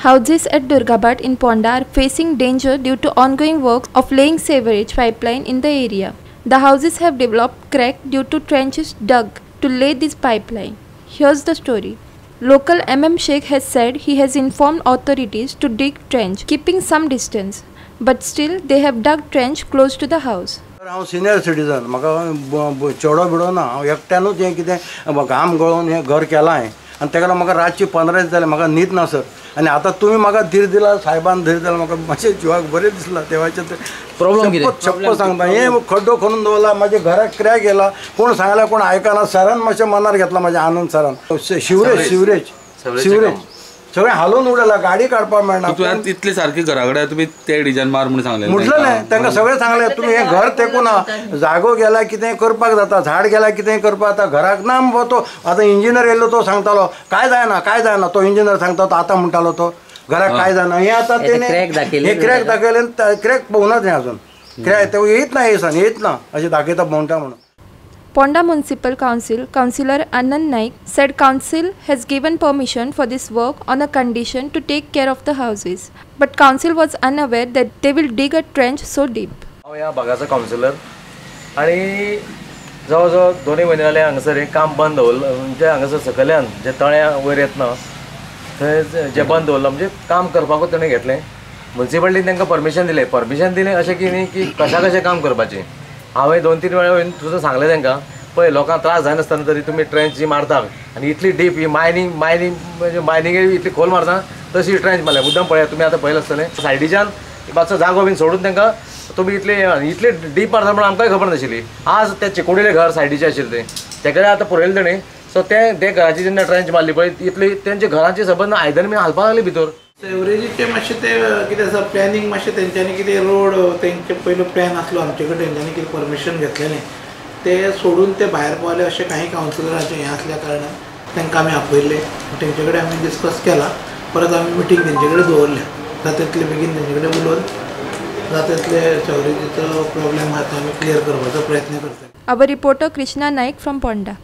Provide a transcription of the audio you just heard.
Houses at Durgabad in Ponda are facing danger due to ongoing works of laying sewerage pipeline in the area. The houses have developed cracks due to trenches dug to lay this pipeline. Here's the story. Local Sheikh has said he has informed authorities to dig trench, keeping some distance, but still they have dug trench close to the house. हांव senior citizen म्हाका चेडो BDO ना हांव एकट्यानूच हें कितें घाम गळोवन हें घर केलां हांवें आनी तेका लागून म्हाका रातची 15 दीस जाले म्हाका न्हीद ना सर आनी आतां तुमी म्हाका धीर दिला साहेबान धीर दिला म्हाका मातशें जिवाक बरें दिसलां देवाचें प्रॉब्लेम कितें छप्प सांगता हें खड्डो खणून दवरला म्हाज्या घराक क्रॅक गेला कोण सांगल्यार कोण आयकना सरान मातशें मनार घेतला म्हाज्या आनंद सरान शिवरेज सगळें हालोवन उडयला गाडी काडपाक मेळना तुवें इतले सारके घरा कडेन तुमी ते डिजायन मार म्हणून सांगलें म्हटलें तांकां सगळें सांगलें तुमी हें घर तेंकूना जागो गेल्यार कितेंय करपाक जाता झाड गेल्यार कितेंय करपाक जाता घराक ना मुगो तो आतां इंजिनियर येयलो तो सांगतालो काय जायना तो इंजिनियर सांगता तो आतां म्हणटालो तो घराक काय जायना हें आतां तेणें हें क्रॅक दाखयलें क्रॅक पळोवनाच हें अजून क्रॅक ते येयत ना अशें दाखयता भोंवटा म्हणून. Ponda Municipal Council Councillor Anand Naik said council has given permission for this work on a condition to take care of the houses, but council was unaware that they will dig a trench so deep. हांव ह्या भागाचो counsellor आनी जवळ जवळ 2 म्हयने जाले हांगासर हें काम बंद दवरलं म्हणजे हांगासर सकयल्यान जे तळ्या वयर येतना थंय जे बंद दवरलं म्हणजे काम करपाकूच तेणें घेतलें म्युन्सिपालिटीन तांकां परमिशन दिलें अशें की न्ही की कशें काम करपाचें. हांवें 2-3 वेळा येवन तुजो सांगलें तांकां पळय लोकांक त्रास जायनासतना तरी तुमी ट्रेंच जी मारतात आनी इतली डीप ही मायनिंग म्हणजे मायनिंगेक इतली खोल मारता तशी ट्रेंच मारल्या मुद्दम पळया तुमी आतां पळयलें आसतलें सायडीच्यान मातसो जागो बीन सोडून तांकां तुमी इतले डीप मारता म्हणून आमकांय खबर नाशिल्ली. आज ते चिकोडिले घर सायडीचें आशिल्लें तेका आतां पळयलें तेणें सो ते घराची जेन्ना ट्रेंच मारली पळय इतली तेंच्या घराची सबंद आयदन बीन हालपाक लागली भितर. सेवरेजीचे मातशें ते कितें आसा प्लॅनिंग मातशें तेंच्यांनी कितें रोड तेंचे पयलो प्लॅन आसलो आमचे कडेन तेंच्यांनी कितें परमिशन घेतलेलें ते सोडून ते भायर पावले अशें काही काउन्सिलरांचें हें आसल्या कारणान तांकां आमी आपयल्ले तेंचे कडेन आमी डिस्कस केला परत आमी मिटींग तेंचे कडेन दवरल्या जाता तितले बेगीन तेंचे कडेन उलोवन जाता तितले सेवरेजीचो प्रॉब्लेम आसा तो आमी क्लियर करपाचो प्रयत्न करता. Our reporter Krishna Naik from Ponda.